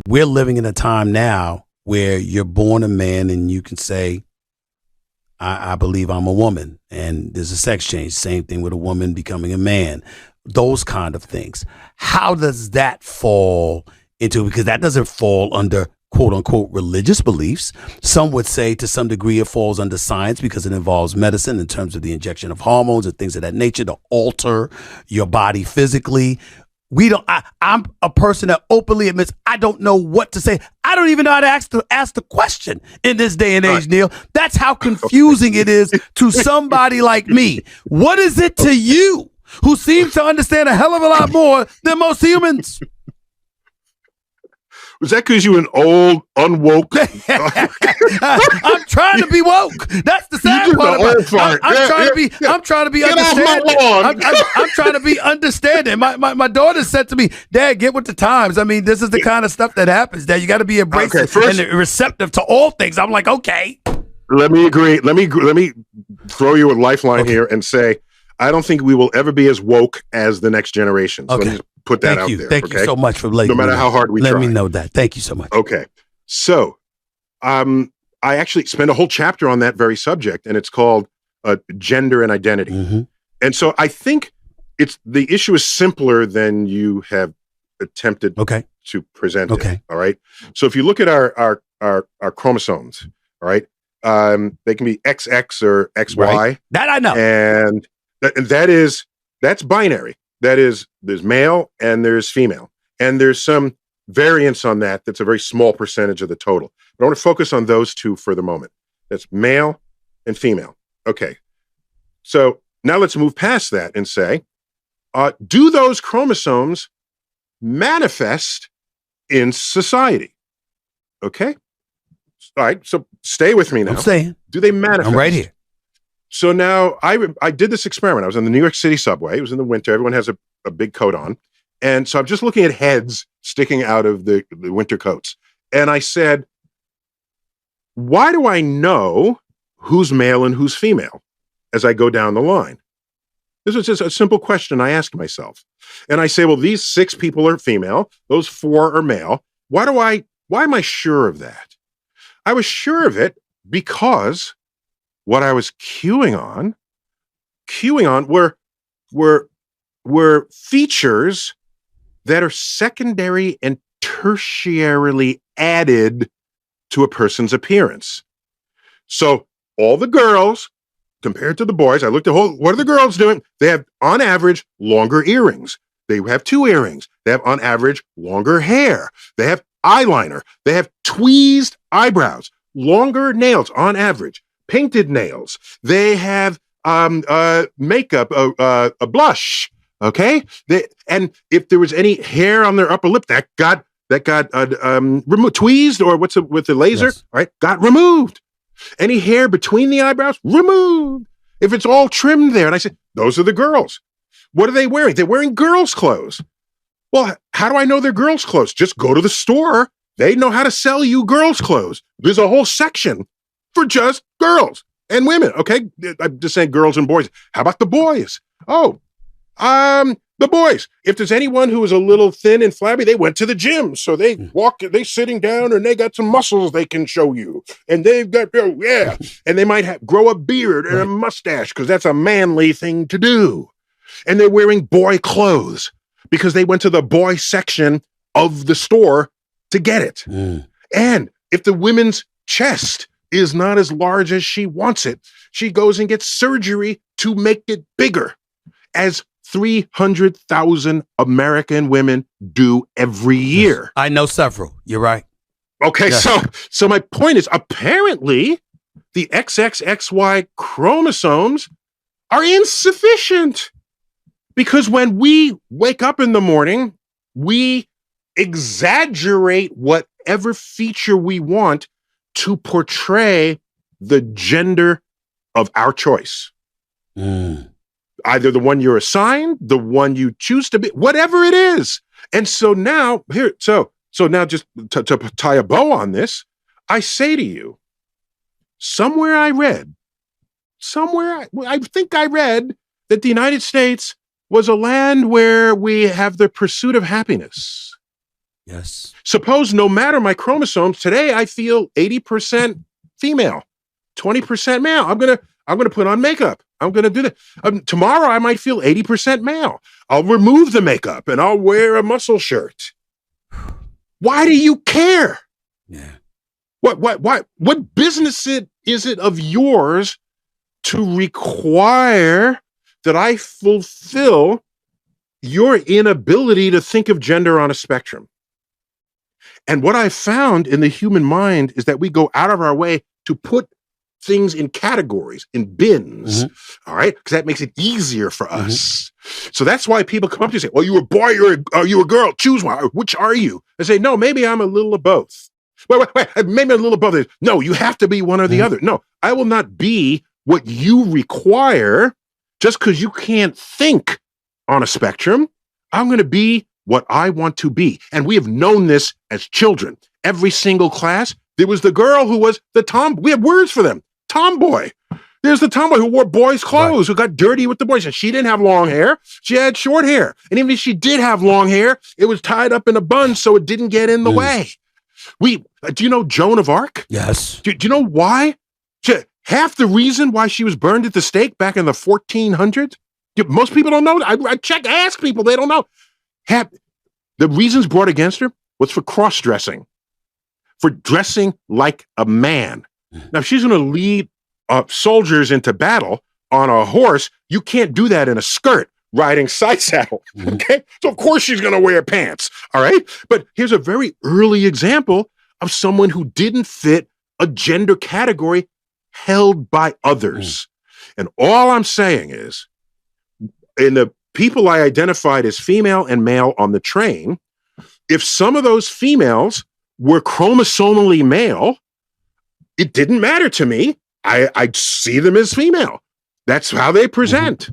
we're living in a time now where you're born a man and you can say, I believe I'm a woman, and there's a sex change. Same thing with a woman becoming a man, those kind of things. How does that fall into, because that doesn't fall under quote unquote religious beliefs. Some would say to some degree it falls under science because it involves medicine in terms of the injection of hormones and things of that nature to alter your body physically. I'm a person that openly admits I don't know what to say. I don't even know how to ask the question in this day and age, Neil. That's how confusing it is to somebody like me. What is it to you, who seems to understand a hell of a lot more than most humans? Was that because you an old, unwoke? I'm trying to be woke. That's the sad part about it. I'm trying to be understanding. I'm trying to be understanding. My daughter said to me, Dad, get with the times. I mean, this is the kind of stuff that happens, Dad. You got to be embracing and receptive to all things. I'm like, okay. Let me agree. Let me throw you a lifeline here and say, I don't think we will ever be as woke as the next generation. So let me just put that out there. Thank you so much for letting me know. No matter how hard we try. Let me know that. Thank you so much. Okay. So I actually spent a whole chapter on that very subject, and it's called Gender and Identity. Mm-hmm. And so I think the issue is simpler than you have attempted to present it. All right. So if you look at our chromosomes, all right, they can be XX or XY. Right. That I know. And that's binary. That is, there's male and there's female. And there's some variance on that. That's a very small percentage of the total. But I want to focus on those two for the moment. That's male and female. Okay. So now let's move past that and say, do those chromosomes manifest in society? Okay. All right. So stay with me now. I'm saying. Do they manifest? I'm right here. So now I did this experiment. I was on the New York City subway. It was in the winter. Everyone has a big coat on. And so I'm just looking at heads sticking out of the winter coats. And I said, why do I know who's male and who's female as I go down the line? This was just a simple question I asked myself. And I say, well, these 6 people are female. Those 4 are male. Why am I sure of that? I was sure of it because what I was queuing on were features that are secondary and tertiarily added to a person's appearance. So all the girls, compared to the boys, I looked at what are the girls doing? They have, on average, longer earrings. They have 2 earrings. They have, on average, longer hair. They have eyeliner. They have tweezed eyebrows, longer nails, on average. Painted nails. They have makeup, a blush. Okay, and if there was any hair on their upper lip that got removed, tweezed, or with the laser, right? Got removed. Any hair between the eyebrows, removed. If it's all trimmed there, and I said, those are the girls. What are they wearing? They're wearing girls' clothes. Well, how do I know they're girls' clothes? Just go to the store. They know how to sell you girls' clothes. There's a whole section for just girls and women. Okay. I'm just saying girls and boys. How about the boys? Oh, the boys. If there's anyone who is a little thin and flabby, they went to the gym. So they sitting down and they got some muscles they can show you. And they've got, and they might grow a beard and a mustache because that's a manly thing to do. And they're wearing boy clothes because they went to the boy section of the store to get it. And if the women's chest is not as large as she wants it, she goes and gets surgery to make it bigger, as 300,000 American women do every year. I know several. You're right. Okay, so my point is, apparently the XXXY chromosomes are insufficient because when we wake up in the morning, we exaggerate whatever feature we want to portray the gender of our choice. Either the one you're assigned, the one you choose to be, whatever it is. And so now so now just to tie a bow on this, I say to you, somewhere I think I read that the United States was a land where we have the pursuit of happiness. Yes. Suppose no matter my chromosomes, today I feel 80% female, 20% male. I'm gonna put on makeup. I'm gonna do that. Tomorrow I might feel 80% male. I'll remove the makeup and I'll wear a muscle shirt. Why do you care? Yeah. What business is it of yours to require that I fulfill your inability to think of gender on a spectrum? And what I found in the human mind is that we go out of our way to put things in categories, in bins, all right? Because that makes it easier for us. So that's why people come up to you and say, well, you a boy, are you a girl? Choose one. Which are you? I say, no, maybe I'm a little of both. Wait, maybe a little of both. No, you have to be one or the other. No, I will not be what you require just because you can't think on a spectrum. I'm going to be what I want to be. And we have known this as children. Every single class, there was the girl who was the tomboy. We have words for them. Tomboy. There's the tomboy who wore boys' clothes, who got dirty with the boys. And she didn't have long hair. She had short hair. And even if she did have long hair, it was tied up in a bun so it didn't get in the way. Do you know Joan of Arc? Yes. Do you know why? Half the reason why she was burned at the stake back in the 1400s? Most people don't know. I ask people, they don't know. The reasons brought against her was for cross-dressing, for dressing like a man. Now, if she's going to lead soldiers into battle on a horse, you can't do that in a skirt riding side saddle, okay? So, of course, she's going to wear pants, all right? But here's a very early example of someone who didn't fit a gender category held by others. And all I'm saying is, in the people I identified as female and male on the train, if some of those females were chromosomally male, it didn't matter to me. I see them as female. That's how they present.